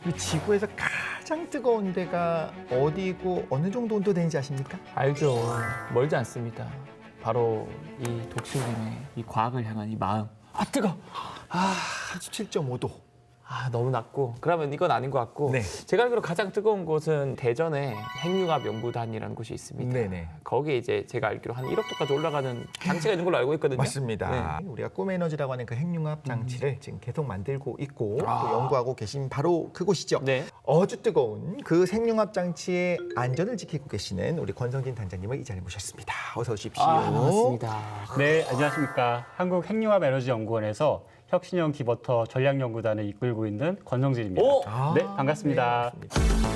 이 지구에서 가장 뜨거운 데가 어디고 어느 정도 온도 되는지 아십니까? 알죠. 멀지 않습니다. 바로 이 독실님의 이 과학을 향한 이 마음. 아 뜨거. 37.5도. 너무 낮고. 그러면 이건 아닌 것 같고. 네. 제가 알기로 가장 뜨거운 곳은 대전에 핵융합 연구단이라는 곳이 있습니다. 네네. 거기에 이제 제가 알기로 한 1억 도까지 올라가는 장치가 있는 걸로 알고 있거든요. 맞습니다. 네. 우리가 꿈에너지라고 하는 그 핵융합 장치를 지금 계속 만들고 있고 또 아. 연구하고 계신 바로 그곳이죠. 네. 아주 뜨거운 그 핵융합 장치의 안전을 지키고 계시는 우리 권성진 단장님을 이 자리에 모셨습니다. 어서 오십시오. 반갑습니다. 네, 안녕하십니까. 한국핵융합에너지연구원에서 혁신형 기버터 전략연구단을 이끌고 있는 권성진입니다. 오! 네, 반갑습니다. 네, 반갑습니다.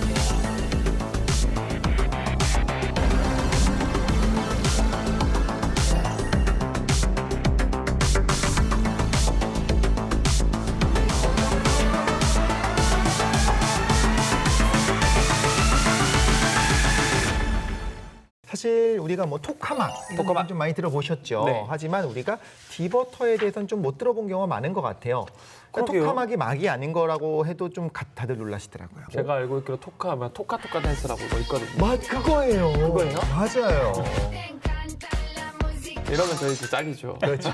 사실 우리가 뭐 토카막 이런 거 좀 많이 들어보셨죠. 네. 하지만 우리가 디버터에 대해서는 좀 못 들어본 경우가 많은 것 같아요. 그러니까 그러게요. 토카막이 막이 아닌 거라고 해도 좀 다들 놀라시더라고요. 제가 알고 있기로 토카하면 토카토카 댄스라고 뭐 있거든요. 그거예요. 그거예요? 맞아요. 이러면 저희 이제 잘리죠. 그렇죠.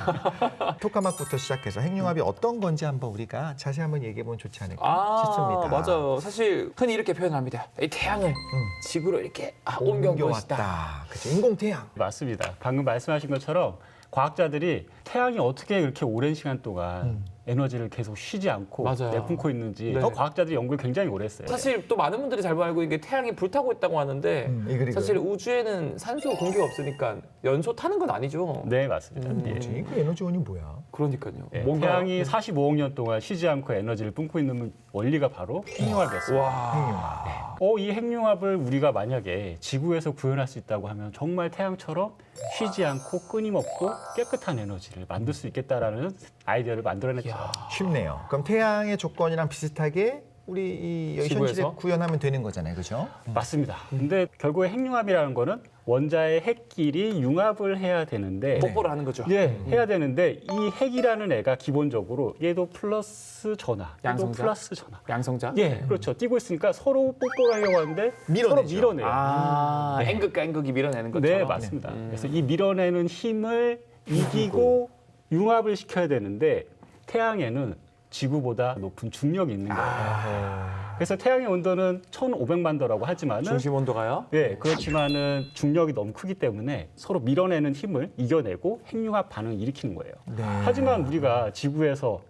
토카막부터 시작해서 핵융합이 어떤 건지 한번 우리가 자세히 한번 얘기해 보면 좋지 않을까 싶습니다. 맞아요. 사실 흔히 이렇게 표현합니다. 이 태양을 지구로 이렇게 옮겨온 것이다. 옮겨왔다. 그렇죠. 인공태양. 맞습니다. 방금 말씀하신 것처럼 과학자들이 태양이 어떻게 그렇게 오랜 시간 동안 에너지를 계속 쉬지 않고 맞아요. 내뿜고 있는지 네. 과학자들이 연구를 굉장히 오래 했어요. 사실 또 많은 분들이 잘 알고 있는 게 태양이 불타고 있다고 하는데 이거. 사실 우주에는 산소 공기가 없으니까 연소 타는 건 아니죠. 네, 맞습니다. 예. 뭐지? 그 에너지원이 뭐야? 그러니까요. 예, 뭔가 태양이 45억 년 동안 쉬지 않고 에너지를 뿜고 있는 원리가 바로 핵융합이었어요. 와. 핵융합. 이 핵융합을 우리가 만약에 지구에서 구현할 수 있다고 하면 정말 태양처럼 쉬지 않고 끊임없고 깨끗한 에너지를 만들 수 있겠다라는 아이디어를 만들어냈죠. 쉽네요. 그럼 태양의 조건이랑 비슷하게 우리 이 현실에 지구에서? 구현하면 되는 거잖아요. 그죠? 맞습니다. 근데 결국에 핵융합이라는 거는 원자의 핵끼리 융합을 해야 되는데 뽀뽀를 하는 거죠. 예, 해야 되는데 이 핵이라는 애가 기본적으로 얘도 플러스 전화, 얘도 양성자? 플러스 전화. 양성자? 예, 그렇죠. 뛰고 있으니까 서로 뽀뽀를 하려고 하는데 밀어내죠. 서로 밀어내요. 아, N극과 N극이 밀어내는 것처럼. 네, 맞습니다. 그래서 이 밀어내는 힘을 이기고 융합을 시켜야 되는데 태양에는 지구보다 높은 중력이 있는 거예요. 그래서 태양의 온도는 1,500만 도라고 하지만은 중심 온도가요? 예, 그렇지만은 중력이 너무 크기 때문에 서로 밀어내는 힘을 이겨내고 핵융합 반응을 일으키는 거예요. 네. 하지만 우리가 지구에서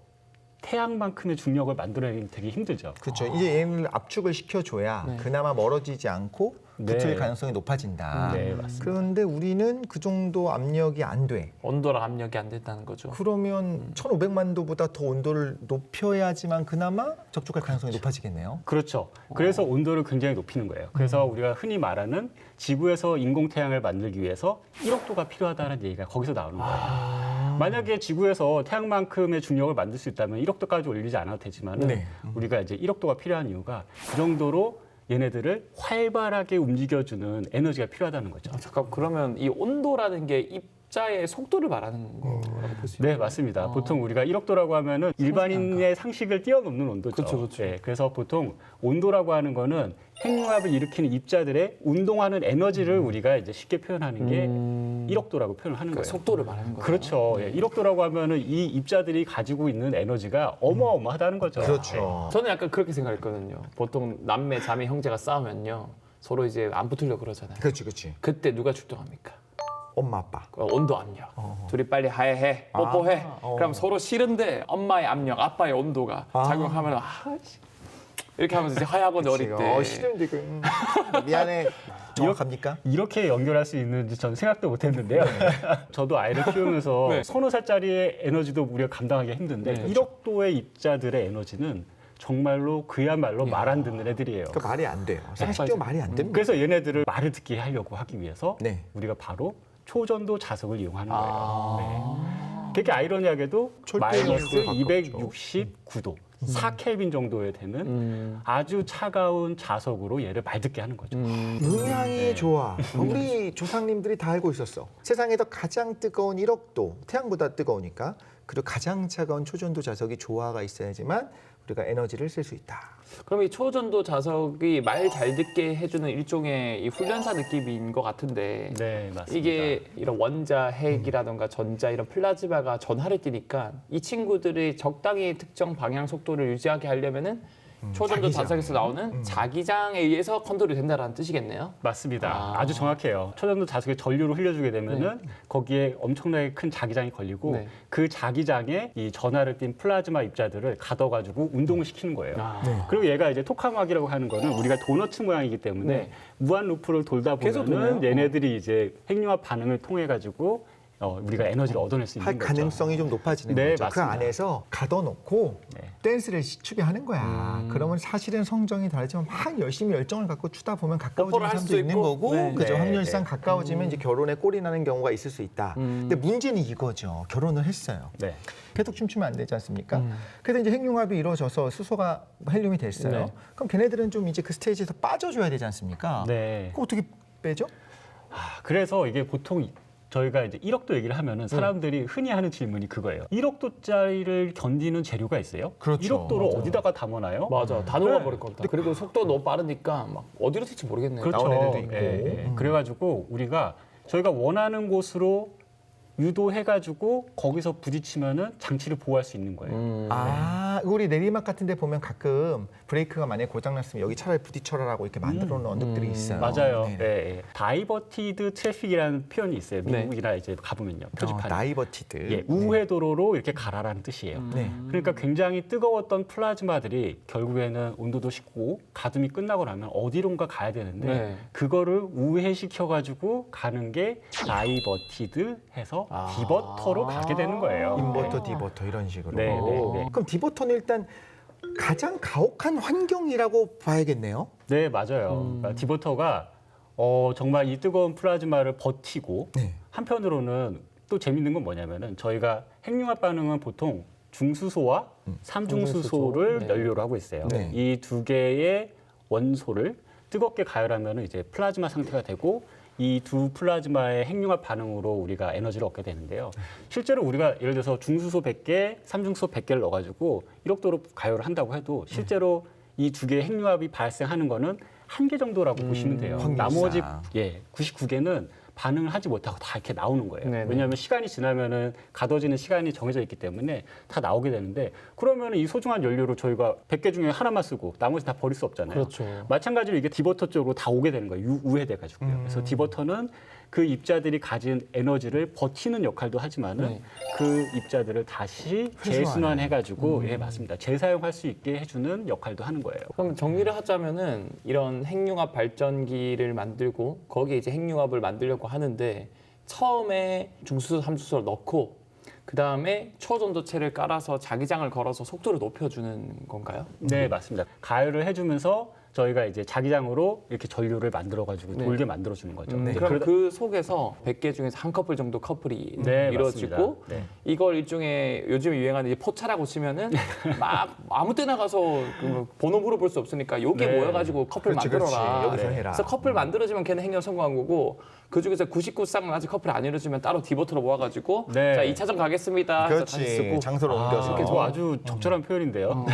태양만큼의 중력을 만들어내기 되게 힘들죠. 그렇죠. 이제 얘를 압축을 시켜줘야 네. 그나마 멀어지지 않고 붙을 네. 가능성이 높아진다. 네, 맞습니다. 그런데 우리는 그 정도 압력이 안 돼. 온도랑 압력이 안 된다는 거죠. 그러면 1,500만 도보다 더 온도를 높여야지만 그나마 적축할 가능성이 높아지겠네요. 그렇죠. 그래서 온도를 굉장히 높이는 거예요. 그래서 우리가 흔히 말하는 지구에서 인공태양을 만들기 위해서 1억 도가 필요하다는 얘기가 거기서 나오는 거예요. 만약에 지구에서 태양만큼의 중력을 만들 수 있다면 1억 도까지 올리지 않아도 되지만 네. 우리가 이제 1억 도가 필요한 이유가 그 정도로 얘네들을 활발하게 움직여주는 에너지가 필요하다는 거죠. 잠깐 그러면 이 온도라는 게 입자의 속도를 말하는 거라고 볼 수 있나요? 네, 맞습니다. 보통 우리가 1억 도라고 하면은 일반인의 상식을 뛰어넘는 온도죠. 그렇죠, 그렇죠. 네, 그래서 보통 온도라고 하는 거는 핵융합을 일으키는 입자들의 운동하는 에너지를 우리가 이제 쉽게 표현하는 게 1억 도라고 표현을 하는 그러니까 거예요. 속도를 말하는 거예요. 그렇죠. 예, 1억 도라고 하면은 이 입자들이 가지고 있는 에너지가 어마어마하다는 거죠. 그렇죠. 저는 약간 그렇게 생각했거든요. 보통 남매 자매 형제가 싸우면요. 서로 이제 안 붙으려고 그러잖아요. 그렇지, 그렇지. 그때 누가 출동합니까? 엄마, 아빠. 온도 압력. 둘이 빨리 하해해, 뽀뽀해. 그럼 서로 싫은데 엄마의 압력, 아빠의 온도가 작용하면 이렇게 하면서 이제 하야고 어릴 때. 싫은데 미안해. 정확합니까? 이렇게 연결할 수 있는지 저는 생각도 못했는데요. 저도 아이를 키우면서 네. 서너 살짜리의 에너지도 우리가 감당하기 힘든데 네, 1억 도의 입자들의 에너지는 정말로 그야말로 말 안 듣는 애들이에요. 그 말이 안 돼요. 상식적으로 말이 안 됩니다. 그래서 얘네들을 말을 듣게 하려고 하기 위해서 네. 우리가 바로 초전도 자석을 이용하는 거예요. 아. 네. 되게 아이러니하게도 철도 마이너스 에너지에 269도, 4켈빈 정도에 되는 아주 차가운 자석으로 얘를 말 듣게 하는 거죠. 음향이 좋아. 우리 조상님들이 다 알고 있었어. 세상에서 가장 뜨거운 1억 도, 태양보다 뜨거우니까. 그리고 가장 차가운 초전도 자석이 조화가 있어야지만 우리가 에너지를 쓸 수 있다. 그럼 이 초전도 자석이 말 잘 듣게 해주는 일종의 이 훈련사 느낌인 것 같은데 네, 맞습니다. 이게 이런 원자, 핵이라던가 전자 이런 플라즈마가 전하를 띠니까 이 친구들이 적당히 특정 방향 속도를 유지하게 하려면은 초전도 자기장. 자석에서 나오는 자기장에 의해서 컨트롤이 된다라는 뜻이겠네요. 맞습니다. 아주 정확해요. 초전도 자석에 전류를 흘려주게 되면은 네. 거기에 엄청나게 큰 자기장이 걸리고 네. 그 자기장에 이 전하를 띤 플라즈마 입자들을 가둬가지고 운동을 시키는 거예요. 아. 그리고 얘가 이제 토카막이라고 하는 거는 우리가 도너츠 모양이기 때문에 네. 무한 루프를 돌다 계속 보면은 도네요? 얘네들이 이제 핵융합 반응을 통해 가지고 우리가 에너지를 얻어낼 수 할 있는 거죠. 가능성이 좀 높아지는 네, 거죠. 그 맞습니다. 안에서 가둬놓고 네. 댄스를 추비하는 거야. 그러면 사실은 성정이 다르지만 막 열심히 열정을 갖고 추다 보면 가까워지는 뽀뽀를 할 사람도 수도 있는 있고. 거고, 네. 그죠? 네, 확률상 네. 가까워지면 이제 결혼에 꼴이 나는 경우가 있을 수 있다. 근데 문제는 이거죠. 결혼을 했어요. 네. 계속 춤추면 안 되지 않습니까? 그래서 이제 핵융합이 이루어져서 수소가 헬륨이 됐어요. 네. 그럼 걔네들은 좀 이제 그 스테이지에서 빠져줘야 되지 않습니까? 네. 그거 어떻게 빼죠? 그래서 이게 보통 저희가 이제 1억도 얘기를 하면은 사람들이 흔히 하는 질문이 그거예요. 1억도짜리를 견디는 재료가 있어요? 그렇죠. 1억도를 어디다가 담아놔요? 맞아, 다 녹아버릴 겁니다. 그리고 속도 너무 빠르니까 막 어디로 튈지 모르겠네요. 그렇죠. 나온 애들도 있고. 그래가지고 저희가 원하는 곳으로 유도해가지고 거기서 부딪히면은 장치를 보호할 수 있는 거예요. 아, 우리 내리막 같은 데 보면 가끔 브레이크가 만약에 고장났으면 여기 차라리 부딪혀라라고 이렇게 만들어 놓은 언덕들이 있어요. 맞아요. 네네. 예. 다이버티드 트래픽이라는 표현이 있어요. 네. 미국이나 이제 가보면요. 표지판에. 나이버티드. 예, 우회 도로로 이렇게 가라라는 뜻이에요. 네. 그러니까 굉장히 뜨거웠던 플라즈마들이 결국에는 온도도 식고 가둠이 끝나고 나면 어디론가 가야 되는데 네. 그거를 우회시켜가지고 가는 게 다이버티드 해서 디버터로 가게 되는 거예요. 인버터, 디버터 이런 식으로. 네, 네, 네. 그럼 디버터는 일단 가장 가혹한 환경이라고 봐야겠네요. 네, 맞아요. 그러니까 디버터가 정말 이 뜨거운 플라즈마를 버티고 네. 한편으로는 또 재밌는 건 뭐냐면은 저희가 핵융합 반응은 보통 중수소와 삼중수소를 네. 연료로 하고 있어요. 네. 이 두 개의 원소를 뜨겁게 가열하면 이제 플라즈마 상태가 되고 이 두 플라즈마의 핵융합 반응으로 우리가 에너지를 얻게 되는데요. 실제로 우리가 예를 들어서 중수소 100개, 삼중수소 100개를 넣어가지고 1억도로 가열을 한다고 해도 실제로 이 두 개의 핵융합이 발생하는 거는 한 개 정도라고 보시면 돼요. 확률상. 나머지 99개는 반응을 하지 못하고 다 이렇게 나오는 거예요. 네네. 왜냐하면 시간이 지나면은 가둬지는 시간이 정해져 있기 때문에 다 나오게 되는데 그러면 이 소중한 연료를 저희가 100개 중에 하나만 쓰고 나머지 다 버릴 수 없잖아요. 그렇죠. 마찬가지로 이게 디버터 쪽으로 다 오게 되는 거예요. 우회돼 가지고요. 그래서 디버터는 그 입자들이 가진 에너지를 버티는 역할도 하지만은 네. 그 입자들을 다시 재순환해 가지고 예, 맞습니다. 재사용할 수 있게 해주는 역할도 하는 거예요. 그럼 정리를 하자면은 이런 핵융합 발전기를 만들고 거기에 이제 핵융합을 만들려고 하는데 처음에 중수소, 삼수소를 넣고 그 다음에 초전도체를 깔아서 자기장을 걸어서 속도를 높여주는 건가요? 네, 맞습니다. 가열을 해주면서 저희가 이제 자기장으로 이렇게 전류를 만들어가지고 네. 돌게 만들어주는 거죠. 그럼 그러다- 그 속에서 100개 중에서 한 커플 정도 커플이 네, 이루어지고 맞습니다. 네. 이걸 일종의 요즘에 유행하는 이 포차라고 치면은 막 아무 때나 가서 그 번호 물어볼 수 없으니까 여기에 네. 모여가지고 커플 그렇지, 만들어라. 그렇지. 여기서 해라. 그래서 커플 만들어지면 걔는 핵연 성공한 거고 그 중에서 99쌍은 아직 커플 안 이루어지면 따로 디버터로 모아가지고 네. 자 2차전 가겠습니다. 해서 다시 그렇지. 쓰고 장소를 옮겨서. 저 아주 적절한 표현인데요.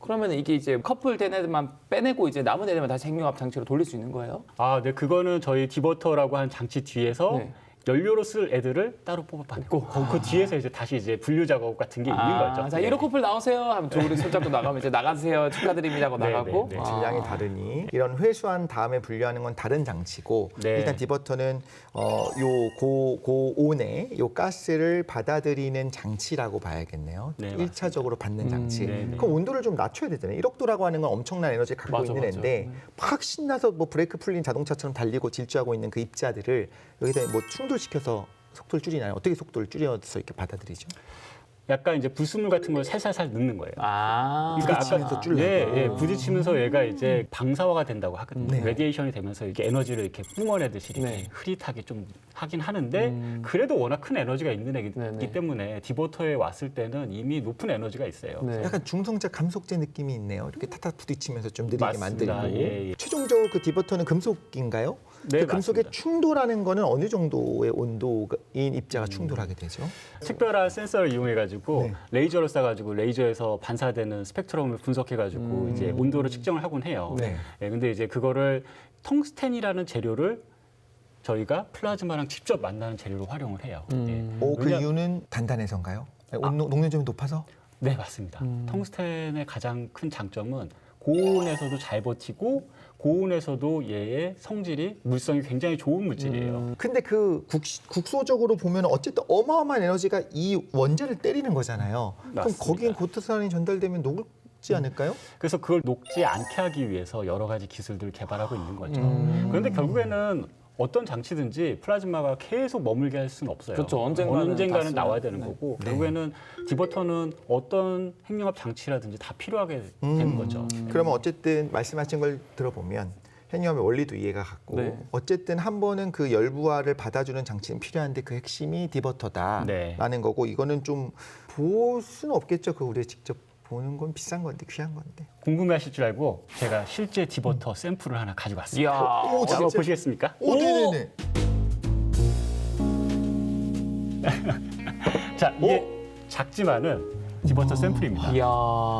그러면 이게 이제 커플 된 애들만 빼내고 이제 남은 애들만 다시 핵융합 장치로 돌릴 수 있는 거예요? 아, 네, 그거는 저희 디버터라고 하는 장치 뒤에서 네. 연료로 쓸 애들을 따로 뽑아내고 그 뒤에서 이제 다시 이제 분류 작업 같은 게 있는 거죠. 자, 네. 1호 커플 나오세요 하면 둘이 손잡고 나가면 이제 나가세요 축하드립니다 하고 네, 나가고 네, 네. 질량이 다르니 이런 회수한 다음에 분류하는 건 다른 장치고 네. 일단 디버터는 요 고온의 요 가스를 받아들이는 장치라고 봐야겠네요. 네, 1차적으로 받는 장치. 네, 네. 그럼 온도를 좀 낮춰야 되잖아요. 1억도라고 하는 건 엄청난 에너지를 갖고 맞아, 있는 맞아. 애인데 팍 신나서 뭐 브레이크 풀린 자동차처럼 달리고 질주하고 있는 그 입자들을 여기다 뭐 충돌시켜서 속도를 줄이나요? 어떻게 속도를 줄여서 이렇게 받아들이죠? 약간 이제 불순물 같은 걸 살살살 넣는 거예요. 부딪히면서 줄려고. 예, 부딪히면서 얘가 이제 방사화가 된다고 하거든요. 네. 레디에이션이 되면서 이렇게 에너지를 이렇게 뿜어내듯이 이렇게 네. 흐릿하게 좀 하긴 하는데 그래도 워낙 큰 에너지가 있는 애기 네, 네. 때문에 디버터에 왔을 때는 이미 높은 에너지가 있어요. 네. 약간 중성자 감속제 느낌이 있네요. 이렇게 탁탁 부딪히면서 좀 느리게 맞습니다. 만들고. 예, 예. 최종적으로 그 디버터는 금속인가요? 네, 그 금속의 맞습니다. 충돌하는 거는 어느 정도의 온도인 입자가 충돌하게 되죠? 특별한 센서를 이용해가지고 네. 레이저를 쏴가지고 레이저에서 반사되는 스펙트럼을 분석해가지고 이제 온도를 측정을 하곤 해요. 네. 근데 이제 그거를 텅스텐이라는 재료를 저희가 플라즈마랑 직접 만나는 재료로 활용을 해요. 그 왜냐- 이유는 단단해서인가요? 녹는점이 높아서? 네, 맞습니다. 텅스텐의 가장 큰 장점은 고온에서도 잘 버티고 고온에서도 얘의 성질이 물성이 굉장히 좋은 물질이에요. 근데 그 국소적으로 보면 어쨌든 어마어마한 에너지가 이 원자를 때리는 거잖아요. 그럼 맞습니다. 거기엔 고트산이 전달되면 녹지 않을까요? 그래서 그걸 녹지 않게 하기 위해서 여러 가지 기술들을 개발하고 있는 거죠. 그런데 결국에는 어떤 장치든지 플라즈마가 계속 머물게 할 수는 없어요. 그렇죠. 언젠가는 다 나와야 쓰면- 되는 네. 거고 네. 결국에는 디버터는 어떤 핵융합 장치라든지 다 필요하게 되는 거죠. 그러면 어쨌든 말씀하신 걸 들어보면 핵융합의 원리도 이해가 갔고 네. 어쨌든 한 번은 그 열부하를 받아주는 장치는 필요한데 그 핵심이 디버터다라는 네. 거고 이거는 좀 볼 수는 없겠죠. 그 우리가 직접 보는 건 비싼 건데 귀한 건데. 궁금해하실 줄 알고 제가 실제 디버터 샘플을 하나 가지고 왔습니다. 이야. 오, 진짜? 한번 보시겠습니까? 오, 네네네. 자, 이게 작지만은 디버터 샘플입니다. 이야.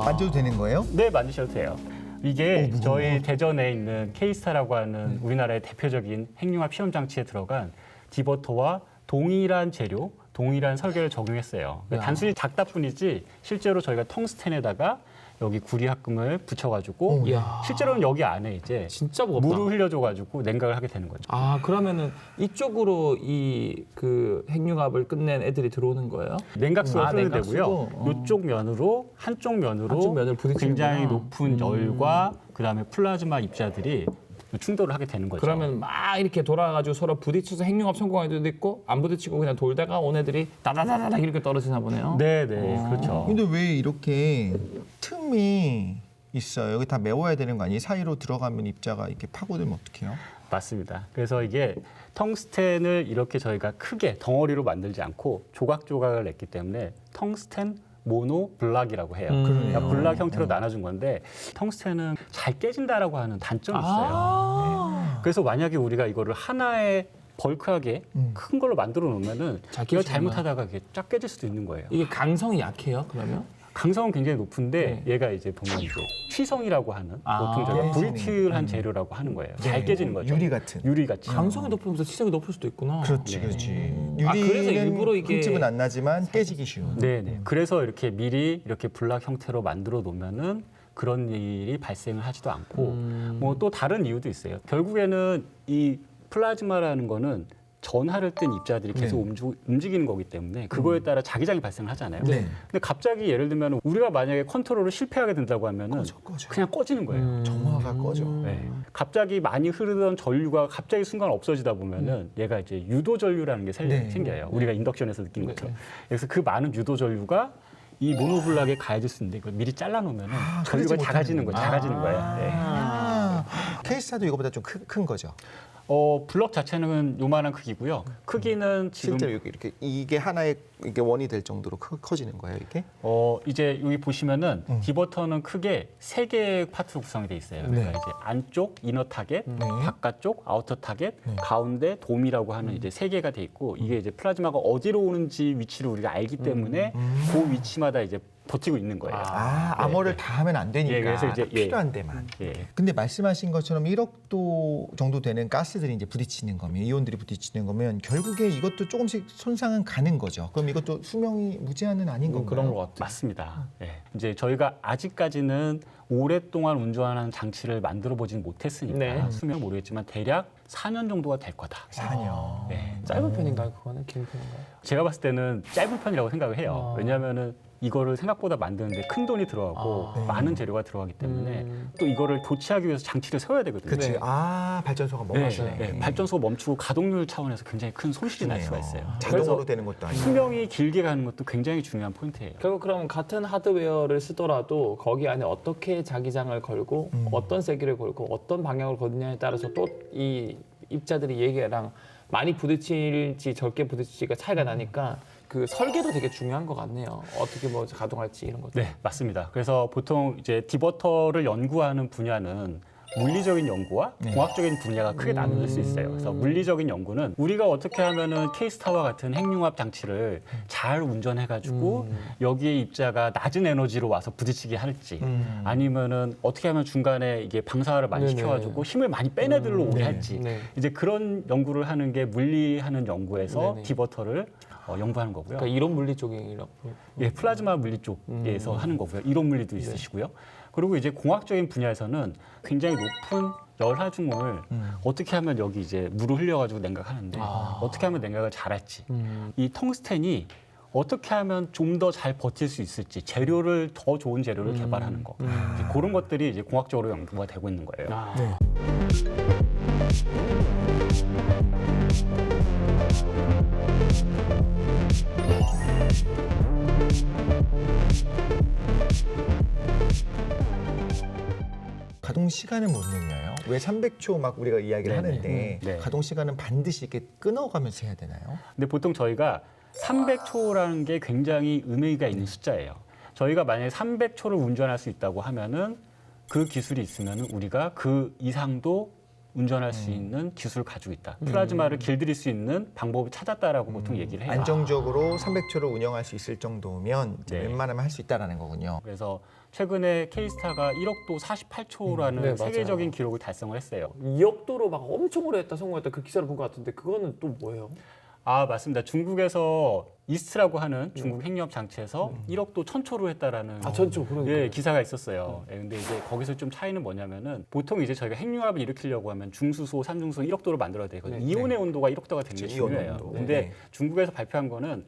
만져도 되는 거예요? 네, 만드셔도 돼요. 이게 무거워. 저희 대전에 있는 K스타라고 하는 우리나라의 대표적인 핵융합 시험 장치에 들어간 디버터와 동일한 재료, 동일한 설계를 적용했어요. 야. 단순히 작다 뿐이지 실제로 저희가 텅스텐에다가 여기 구리합금을 붙여가지고 이야. 실제로는 여기 안에 이제 진짜 무겁다. 물을 흘려줘가지고 냉각을 하게 되는 거죠. 아, 그러면은 이쪽으로 이 그 핵융합을 끝낸 애들이 들어오는 거예요? 냉각수가 아, 흐르되고요. 냉각수고? 이쪽 면으로 한쪽 면으로 한쪽 면을 부딪히는구나. 굉장히 높은 열과 그다음에 플라즈마 입자들이 충돌을 하게 되는 거죠. 그러면 막 이렇게 돌아가지고 서로 부딪혀서 핵융합 성공할 때도 있고 안 부딪히고 그냥 돌다가 온 애들이 다다다다다 이렇게 떨어지나 보네요. 네, 그렇죠. 근데 왜 이렇게 틈이 있어요? 여기 다 메워야 되는 거 아니에요? 사이로 들어가면 입자가 이렇게 파고들면 어떡해요? 맞습니다. 그래서 이게 텅스텐을 이렇게 저희가 크게 덩어리로 만들지 않고 조각조각을 냈기 때문에 텅스텐 모노 블락이라고 해요. 그러니까 블락 형태로 나눠준 건데 텅스텐은 잘 깨진다라고 하는 단점이 있어요. 그래서 만약에 우리가 이거를 하나의 벌크하게 큰 걸로 만들어 놓으면은 잘 이거 깨지는구나. 잘못하다가 이게 쫙 깨질 수도 있는 거예요. 이게 강성이 약해요, 그러면? 강성은 굉장히 높은데 네. 얘가 이제 보면 이제 취성이라고 하는 아, 보통 저희가 깨지는. 브리틀한 재료라고 하는 거예요. 잘 깨지는 거죠. 유리 같은. 유리 같이. 강성이 높으면서 치성이 높을 수도 있구나. 그렇지, 네. 그렇지. 아, 그래서 유리는 일부러 이게- 흠집은 안 나지만 깨지기 쉬운. 네네. 그래서 이렇게 미리 이렇게 블락 형태로 만들어 놓으면은 그런 일이 발생을 하지도 않고 뭐 또 다른 이유도 있어요. 결국에는 이 플라즈마라는 거는 전하를 뜬 입자들이 계속 움직이는 거기 때문에 그거에 따라 자기장이 발생을 하잖아요. 네. 근데 갑자기 예를 들면 우리가 만약에 컨트롤을 실패하게 된다고 하면은 꺼져. 그냥 꺼지는 거예요. 점화가 꺼져. 네. 갑자기 많이 흐르던 전류가 갑자기 순간 없어지다 보면은 얘가 이제 유도 전류라는 게 네. 생겨요. 우리가 인덕션에서 느낀 것처럼. 그래서 그 많은 유도 전류가 이 모노블락에 가해질 수 있는데 이걸 미리 잘라놓으면은 전류가 흐르지 작아지는 거예요. 못하는 작아지는 거예요. 네. 케이스타도 이거보다 좀 큰 거죠. 블럭 자체는 요만한 크기고요. 크기는 지금 실제로 이렇게 이게 하나의 이게 원이 될 정도로 커지는 거예요, 이게? 이제 여기 보시면은 디버터는 크게 세 개의 파트로 구성이 돼 있어요. 그러니까 이제 안쪽 이너 타겟, 바깥쪽 아우터 타겟, 가운데 돔이라고 하는 이제 세 개가 돼 있고 이게 이제 플라즈마가 어디로 오는지 위치를 우리가 알기 때문에 그 위치마다 이제 버티고 있는 거예요. 암호를 다 하면 안 되니까 예, 그래서 이제, 예. 필요한 데만. 예. 근데 말씀하신 것처럼 1억 도 정도 되는 가스들이 이제 부딪히는 거면 이온들이 부딪히는 거면 결국에 이것도 조금씩 손상은 가는 거죠. 그럼 이것도 수명이 무제한은 아닌 건가요? 그런 것 같아요. 맞습니다. 예. 이제 저희가 아직까지는 오랫동안 운전하는 장치를 만들어 보진 못했으니까 네. 수명은 모르겠지만 대략 4년 정도가 될 거다. 4년. 네. 짧은 편인가요, 그거는? 긴 편인가요? 제가 봤을 때는 짧은 편이라고 생각을 해요. 아. 왜냐하면은 이거를 생각보다 만드는데 큰 돈이 들어가고 네. 많은 재료가 들어가기 때문에 또 이거를 교체하기 위해서 장치를 세워야 되거든요. 그렇지. 네. 발전소가 네, 멈추네. 네. 발전소가 멈추고 가동률 차원에서 굉장히 큰 손실이 날 수가 있어요. 자동으로 그래서 되는 것도 아니고. 수명이 길게 가는 것도 굉장히 중요한 포인트예요. 결국 그럼 같은 하드웨어를 쓰더라도 거기 안에 어떻게 자기장을 걸고 어떤 세기를 걸고 어떤 방향을 거느냐에 따라서 또 이 입자들이 얘기랑 많이 부딪힐지 적게 부딪힐지가 차이가 나니까 그 설계도 되게 중요한 것 같네요. 어떻게 뭐 가동할지 이런 것들. 네, 맞습니다. 그래서 보통 이제 디버터를 연구하는 분야는 물리적인 연구와 네. 공학적인 분야가 크게 나눠질 수 있어요. 그래서 물리적인 연구는 우리가 어떻게 하면은 케이스타와 같은 핵융합 장치를 잘 운전해가지고 여기에 입자가 낮은 에너지로 와서 부딪히게 할지 아니면은 어떻게 하면 중간에 이게 방사를 많이 네네. 시켜가지고 힘을 많이 빼내들러 오게 네. 할지 네. 이제 그런 연구를 하는 게 물리하는 연구에서 네네. 디버터를 연구하는 거고요. 그러니까 이론 물리 쪽이라고. 예, 플라즈마 물리 쪽에서 하는 거고요. 이론 물리도 있으시고요. 그리고 이제 공학적인 분야에서는 굉장히 높은 열하중을 어떻게 하면 여기 이제 물을 흘려가지고 냉각하는데 어떻게 하면 냉각을 잘할지 이 텅스텐이 어떻게 하면 좀 더 잘 버틸 수 있을지 재료를 더 좋은 재료를 개발하는 거 이제 그런 것들이 이제 공학적으로 연구가 되고 있는 거예요. 아. 네. 가동 시간은 못 늘려요. 왜 300초 막 우리가 이야기를 네네. 하는데 네. 가동 시간은 반드시 이렇게 끊어가면서 해야 되나요? 근데 보통 저희가 300초라는 게 굉장히 의미가 있는 숫자예요. 저희가 만약에 300초를 운전할 수 있다고 하면은 그 기술이 있으면은 우리가 그 이상도 운전할 수 있는 기술을 가지고 있다. 플라즈마를 길들일 수 있는 방법을 찾았다라고 보통 얘기를 해요. 안정적으로 300초를 운영할 수 있을 정도면 이제 네. 웬만하면 할 수 있다라는 거군요. 그래서 최근에 케이스타가 1억도 48초라는 네, 세계적인 맞아요. 기록을 달성을 했어요. 2억도로 막 엄청 오래 했다 성공했다 그 기사를 본 것 같은데 그거는 또 뭐예요? 아, 맞습니다. 중국에서 이스트라고 하는 중국 핵융합 장치에서 1억도 1000초로 했다라는 전초 그러니까. 예, 기사가 있었어요. 예, 근데 이제 거기서 좀 차이는 뭐냐면은 보통 이제 저희가 핵융합을 일으키려고 하면 중수소, 삼중소 1억도로 만들어야 되거든요. 네. 이온의 온도가 1억도가 되는 게 그렇죠, 이온 중요해요. 온도. 근데 네. 중국에서 발표한 거는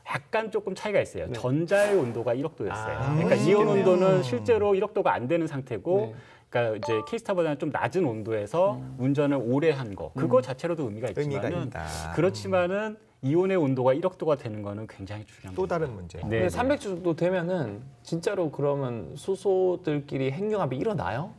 약간 조금 차이가 있어요. 네. 전자의 온도가 1억도였어요. 아, 그러니까 그럴 수 이온 있겠네요. 온도는 실제로 1억도가 안 되는 상태고 네. 그러니까 이제 케이스타보다는 좀 낮은 온도에서 운전을 오래 한 거. 그거 자체로도 의미가 의미가 있지만은 있다. 그렇지만은 이온의 온도가 1억도가 되는 거는 굉장히 중요한 또 거예요. 다른 문제. 네. 근데 300주 정도 되면은 진짜로 그러면 수소들끼리 핵융합이 일어나요?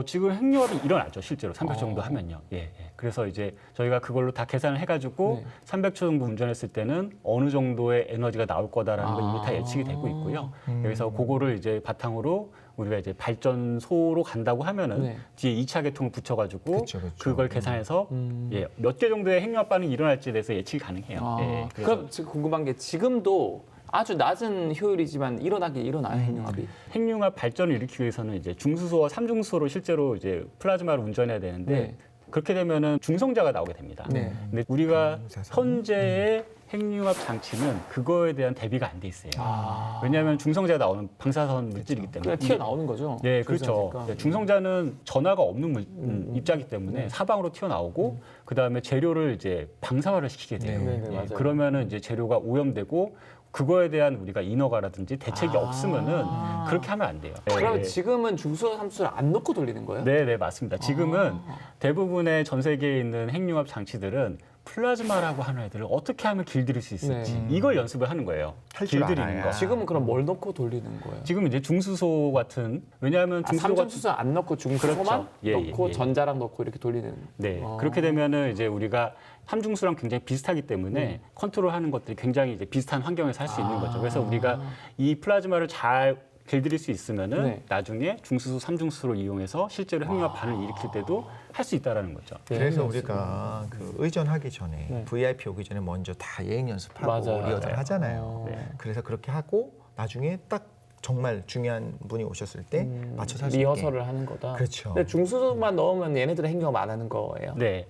지금 핵융합이 일어나죠, 실제로 300초 정도 하면요. 예, 예. 그래서 이제 저희가 그걸로 다 계산을 해가지고 네. 300초 정도 운전했을 때는 어느 정도의 에너지가 나올 거다라는 거 이미 다 예측이 되고 있고요. 그래서 그거를 이제 바탕으로 우리가 이제 발전소로 간다고 하면은 네. 뒤에 2차 계통을 붙여가지고 그쵸, 그쵸. 그걸 계산해서 예, 몇 개 정도의 핵융합 반응이 일어날지에 대해서 예측이 가능해요. 아, 예, 그래서 그럼 지금 궁금한 게 지금도 아주 낮은 효율이지만 일어나요 핵융합이? 핵융합 발전을 일으키기 위해서는 이제 중수소와 삼중수소로 실제로 이제 플라즈마를 운전해야 되는데 네. 그렇게 되면은 중성자가 나오게 됩니다. 네. 근데 우리가 방사선. 현재의 핵융합 장치는 그거에 대한 대비가 안 돼 있어요. 아. 왜냐하면 중성자가 나오는 방사선 물질이기 때문에. 그냥 튀어나오는 거죠? 네, 그렇죠. 중성자니까. 네, 중성자는 전하가 없는 입자이기 때문에 사방으로 튀어나오고 그다음에 재료를 이제 방사화를 시키게 돼요. 네, 네, 예, 맞아요. 그러면은 이제 재료가 오염되고 그거에 대한 우리가 인허가라든지 대책이 없으면은 그렇게 하면 안 돼요. 그러면 예. 지금은 중수소 삼수를 안 넣고 돌리는 거예요? 네, 네, 맞습니다. 지금은 대부분의 전 세계에 있는 핵융합 장치들은 플라즈마라고 하는 애들을 어떻게 하면 길들일 수 있을지 네. 이걸 연습을 하는 거예요. 할줄 길들이는 알아야. 거. 지금은 그럼 뭘 넣고 돌리는 거예요? 지금 이제 중수소 같은 왜냐하면 중수소가 삼중수소 안 넣고 중수소만 그렇죠. 예, 넣고 예. 전자랑 넣고 이렇게 돌리는. 네, 아. 그렇게 되면은 이제 우리가 삼중수랑 굉장히 비슷하기 때문에 컨트롤하는 것들이 굉장히 이제 비슷한 환경에서 할 수 있는 거죠. 그래서 우리가 이 플라즈마를 잘 길들일 수 있으면은 네. 나중에 중수소, 삼중수를 이용해서 실제로 핵융합 반응을 일으킬 때도 할 수 있다라는 거죠. 그래서 네, 우리가 그 의전하기 전에 네. VIP 오기 전에 먼저 다 예행 연습하고 맞아요. 리허설 맞아요. 하잖아요. 네. 그래서 그렇게 하고 나중에 딱 정말 중요한 분이 오셨을 때 맞춰서 할 수 있게. 리허설을 하는 거다. 그렇죠. 근데 중수소만 넣으면 얘네들은 핵융합 안 하는 거예요? 네.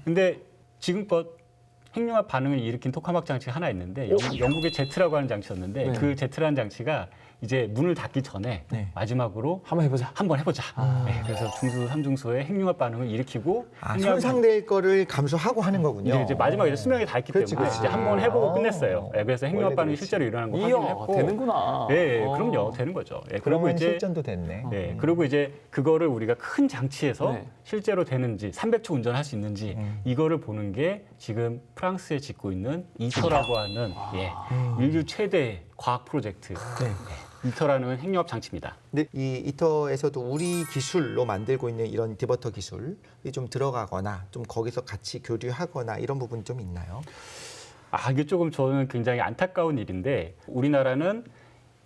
근데 지금껏 핵융합 반응을 일으킨 토카막 장치가 하나 있는데 영국의 제트라고 하는 장치였는데 네. 그 제트라는 장치가 이제 문을 닫기 전에 네. 마지막으로 한번 해보자. 한번 해보자. 네, 그래서 중수소, 삼중수의 핵융합 반응을 일으키고 핵융합 손상될 거를 감수하고 하는 거군요. 이제 마지막에 이제 수명이 다 있기 그렇지, 때문에 그렇지. 이제 한번 해보고 아. 끝냈어요. 네, 그래서 핵융합 원래 반응이 그렇지. 실제로 일어나는 거 이야, 확인했고, 되는구나. 네, 어. 그럼요, 되는 거죠. 네, 그리고 그러면 이제 실전도 됐네. 네, 그리고 이제 그거를 우리가 큰 장치에서 네. 실제로 되는지 300초 운전할 수 있는지 이거를 보는 게 지금 프랑스에 짓고 있는 이터라고 하는 예, 인류 최대 과학 프로젝트 네. 이터라는 핵융합 장치입니다. 근데 이 이터에서도 우리 기술로 만들고 있는 이런 디버터 기술이 좀 들어가거나 좀 거기서 같이 교류하거나 이런 부분이 좀 있나요? 아, 이게 조금 저는 굉장히 안타까운 일인데 우리나라는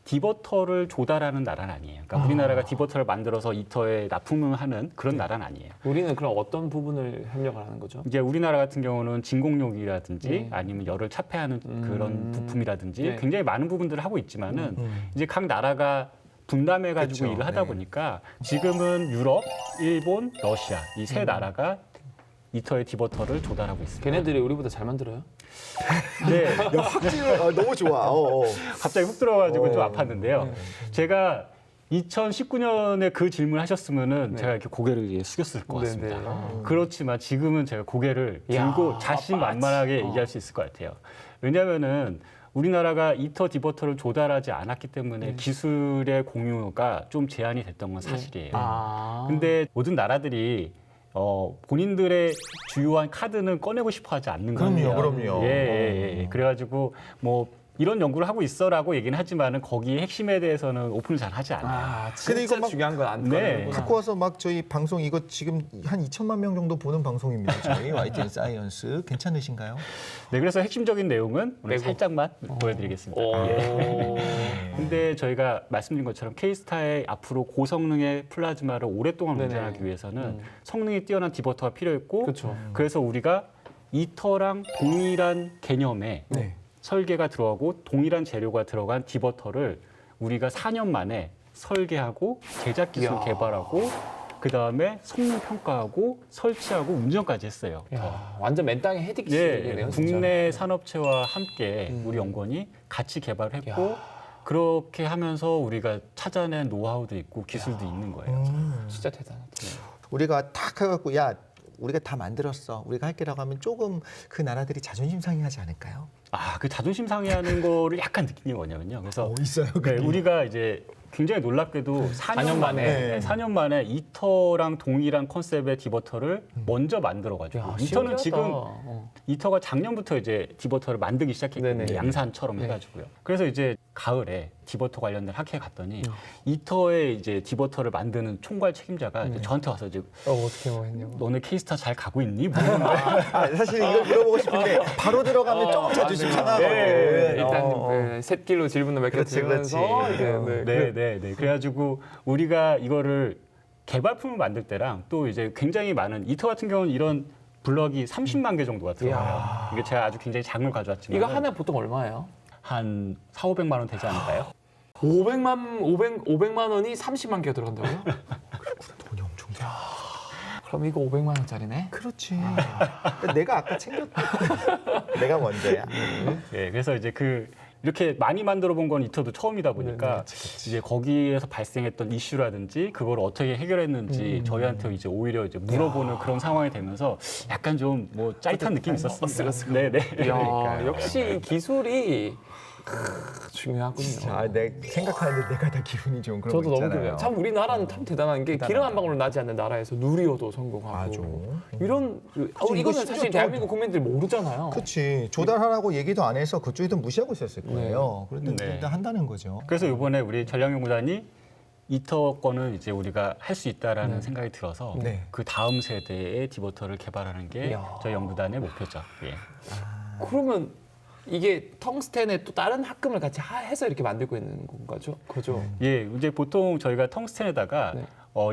디버터를 조달하는 나라는 아니에요. 그러니까 우리나라가 디버터를 만들어서 이터에 납품을 하는 그런 나라는 아니에요. 우리는 그럼 어떤 부분을 협력을 하는 거죠? 이제 우리나라 같은 경우는 진공용이라든지 네. 아니면 열을 차폐하는 그런 부품이라든지 네. 굉장히 많은 부분들을 하고 있지만은 이제 각 나라가 분담해 가지고 그쵸. 일을 하다 네. 보니까 지금은 유럽, 일본, 러시아 이 세 나라가 이터의 디버터를 조달하고 있습니다. 걔네들이 우리보다 잘 만들어요? 네. 야, 확진을 너무 좋아. 갑자기 훅 들어가지고 좀 어. 아팠는데요. 제가 2019년에 그 질문을 하셨으면은 네. 제가 이렇게 고개를 이제 숙였을 것 같습니다. 네네. 그렇지만 지금은 제가 고개를 야, 들고 자신만만하게 얘기할 수 있을 것 같아요. 왜냐하면은 우리나라가 이터 디버터를 조달하지 않았기 때문에 기술의 공유가 좀 제한이 됐던 건 사실이에요. 근데 모든 나라들이 본인들의 주요한 카드는 꺼내고 싶어 하지 않는 거예요. 그럼요. 예. 그래가지고 뭐 이런 연구를 하고 있어라고 얘기는 하지만은 거기에 핵심에 대해서는 오픈을 잘 하지 않아요. 근데 진짜 이거 막- 중요한 건 안 네. 꺼내는구나. 갖고 와서 막 저희 방송 이거 지금 한 2천만 명 정도 보는 방송입니다. 저희 YTN 사이언스 괜찮으신가요? 네, 그래서 핵심적인 내용은 오늘 빼고. 살짝만 보여드리겠습니다. 예. 근데 저희가 말씀드린 것처럼 K스타의 앞으로 고성능의 플라즈마를 오랫동안 네네. 운전하기 위해서는 성능이 뛰어난 디버터가 필요했고 그렇죠. 그래서 우리가 이터랑 동일한 개념의 네. 설계가 들어가고 동일한 재료가 들어간 디버터를 우리가 4년 만에 설계하고 제작 기술 이야. 개발하고 그다음에 성능 평가하고 설치하고 운전까지 했어요. 야, 완전 맨땅에 헤딩 예, 기술이네요. 진짜. 국내 산업체와 함께 우리 연구원이 같이 개발을 했고 그렇게 하면서 우리가 찾아낸 노하우도 있고 기술도 있는 거예요. 진짜 대단하다. 우리가 탁 해갖고 야 우리가 다 만들었어. 우리가 할게라고 하면 조금 그 나라들이 자존심 상해하지 않을까요? 그 자존심 상해하는 거를 약간 느낀 게 뭐냐면요. 그래서 있어요. 네, 우리가 이제 굉장히 놀랍게도 4년 만에 네. 4년 만에 이터랑 동일한 컨셉의 디버터를 먼저 만들어가지고 야, 이터는 신기하다. 지금 이터가 작년부터 이제 디버터를 만들기 시작했거든요. 네네. 양산처럼 네. 해가지고요. 그래서 이제 가을에 디버터 관련된 학회에 갔더니 이터의 이제 디버터를 만드는 총괄 책임자가 이제 저한테 와서 이제 어떻게 했냐고. 너네 K스타 잘 가고 있니? 물어보는 거예요. 사실 이걸 물어보고 싶은데 바로 들어가면 조금 자존심 상하거든. 네. 일단 셋길로 질문을 몇 개 그렇지, 들으면서 그렇지. 네. 그래가지고 우리가 이거를 개발품을 만들 때랑 또 이제 굉장히 많은 이터 같은 경우는 이런 블럭이 30만 개 정도가 들어가요. 이게 제가 아주 굉장히 작은 걸 가져왔지만 이거 하나 보통 얼마예요? 한 4, 500만 원 되지 않을까요? 500만 원이 30만 개가 들어간다고요? 돈이 엄청 돼. 그럼 이거 500만 원짜리네. 그렇지. 내가 아까 챙겼다. 내가 먼저야. 네, 그래서 이제 이렇게 많이 만들어 본 건 이터도 처음이다 보니까 이제 거기에서 발생했던 이슈라든지 그걸 어떻게 해결했는지 저희한테 이제 오히려 이제 물어보는 그런 상황이 되면서 약간 좀 뭐 짜릿한 느낌이 있었습니다. 네. 이야, 역시 이 기술이 중요하군요. 내 생각하는데 내가 다 기분이 좋은 그런 저도 거 너무 있잖아요. 기분해요. 참 우리나라는 참 대단한 게 기름 한 방울 나지 않는 나라에서 누리호도 성공하고 맞아. 이런 이거 이거는 심지어 사실 대한민국 국민들이 모르잖아요. 그렇지. 조달하라고 얘기도 안 해서 그쪽에도 무시하고 있었을 거예요. 그런데 네. 일단 한다는 거죠. 그래서 이번에 우리 전략연구단이 이터 거는 이제 우리가 할 수 있다라는 생각이 들어서 네. 그 다음 세대의 디버터를 개발하는 게 이야. 저희 연구단의 목표죠. 예. 그러면 이게 텅스텐에 또 다른 합금을 같이 해서 이렇게 만들고 있는 건가죠? 그죠? 예, 이제 보통 저희가 텅스텐에다가 네.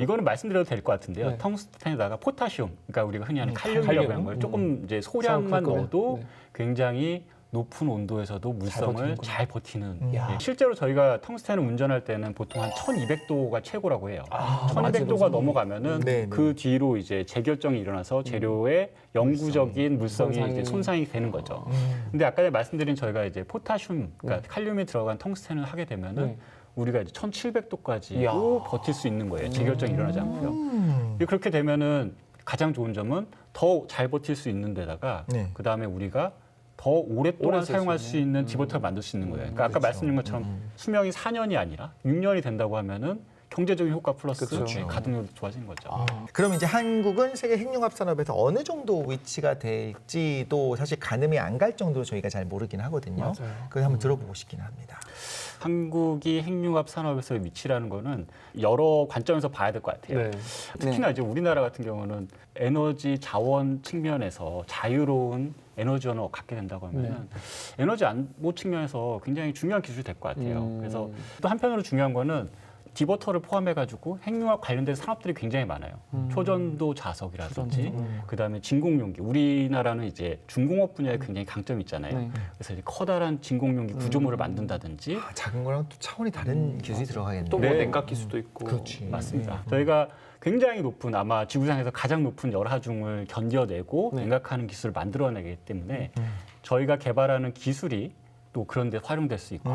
이거는 말씀드려도 될 것 같은데요. 네. 텅스텐에다가 포타슘, 그러니까 우리가 흔히 하는 칼륨이라고 칼륨. 하는 걸 조금 이제 소량만 섞을 넣어도 거면, 네. 굉장히 높은 온도에서도 물성을 버티는구나. 잘 버티는. 야. 예, 실제로 저희가 텅스텐을 운전할 때는 보통 한 1200도가 최고라고 해요. 아, 1200도가 맞아요. 넘어가면은 네, 네. 그 뒤로 이제 재결정이 일어나서 재료의 영구적인 물성이 이제 손상이 되는 거죠. 근데 아까 전에 말씀드린 저희가 이제 포타슘, 그러니까 칼륨이 들어간 텅스텐을 하게 되면은 네. 우리가 이제 1700도까지도 이야. 버틸 수 있는 거예요. 재결정이 일어나지 않고요. 그렇게 되면은 가장 좋은 점은 더 잘 버틸 수 있는 데다가 네. 그 다음에 우리가 더 오랫동안 오래 쓸 사용할 수 수 있는 디버터를 만들 수 있는 거예요. 그러니까 아까 말씀드린 것처럼 수명이 4년이 아니라 6년이 된다고 하면은 경제적인 효과 플러스 그쵸. 가동률도 좋아지는 거죠. 그럼 이제 한국은 세계 핵융합 산업에서 어느 정도 위치가 될지도 사실 가늠이 안 갈 정도로 저희가 잘 모르긴 하거든요. 맞아요. 그걸 한번 들어보고 싶긴 합니다. 한국이 핵융합 산업에서의 위치라는 거는 여러 관점에서 봐야 될 것 같아요. 네. 특히나 이제 우리나라 같은 경우는 에너지 자원 측면에서 자유로운 에너지원을 갖게 된다고 하면 에너지 안보 측면에서 굉장히 중요한 기술이 될 것 같아요. 그래서 또 한편으로 중요한 거는 디버터를 포함해가지고 핵융합 관련된 산업들이 굉장히 많아요. 초전도 자석이라든지, 그다음에 진공용기. 우리나라는 이제 중공업 분야에 굉장히 강점이 있잖아요. 네. 그래서 이제 커다란 진공용기 구조물을 만든다든지. 아, 작은 거랑 또 차원이 다른 기술이 들어가겠네요. 또 뭐 네. 냉각 기수도 있고. 그렇지. 맞습니다. 저희가 굉장히 높은 아마 지구상에서 가장 높은 열하중을 견뎌내고 네. 냉각하는 기술을 만들어내기 때문에 저희가 개발하는 기술이 또 그런 데 활용될 수 있고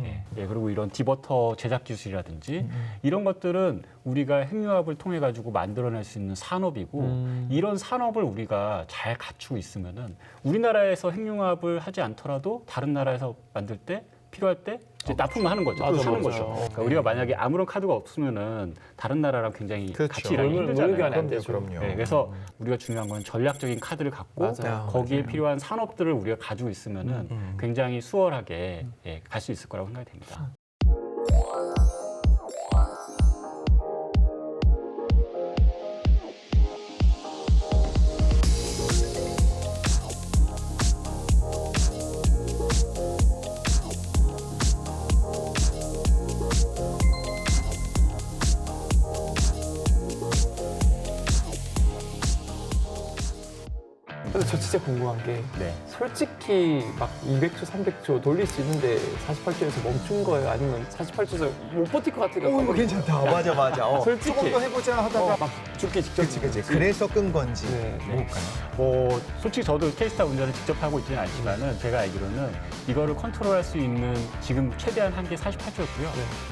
예, 그리고 이런 디버터 제작 기술이라든지 이런 것들은 우리가 핵융합을 통해 가지고 만들어낼 수 있는 산업이고 이런 산업을 우리가 잘 갖추고 있으면은 우리나라에서 핵융합을 하지 않더라도 다른 나라에서 만들 때 필요할 때 이제 납품을 하는 거죠. 맞아, 사는 맞아. 거죠. 그러니까 우리가 만약에 아무런 카드가 없으면은 다른 나라랑 굉장히 그렇죠. 같이 일하기 물을 힘들잖아요. 교환이 안 되죠. 그럼요. 네, 그래서 우리가 중요한 건 전략적인 카드를 갖고 맞아요. 거기에 필요한 산업들을 우리가 가지고 있으면은 굉장히 수월하게 예, 갈 수 있을 거라고 생각이 됩니다. 근데 저 진짜 궁금한 게 네. 솔직히 막 200초, 300초 돌릴 수 있는데 48초에서 멈춘 거예요? 아니면 48초에서 못 버틸 것 같아요? 오, 이거 괜찮다. 맞아, 맞아. 솔직히. 조금 더 해보자 하다가 막 죽기 직전. 그치. 그래서 끈 건지. 네. 뭘까요? 뭐 솔직히 저도 케이스타 운전을 직접 하고 있지는 않지만은 제가 알기로는 이거를 컨트롤할 수 있는 지금 최대한 한계 48초였고요.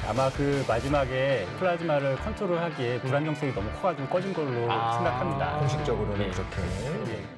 아마 그 마지막에 플라즈마를 컨트롤하기에 불안정성이 너무 커가지고 꺼진 걸로 생각합니다. 공식적으로는 네. 그렇게. 예.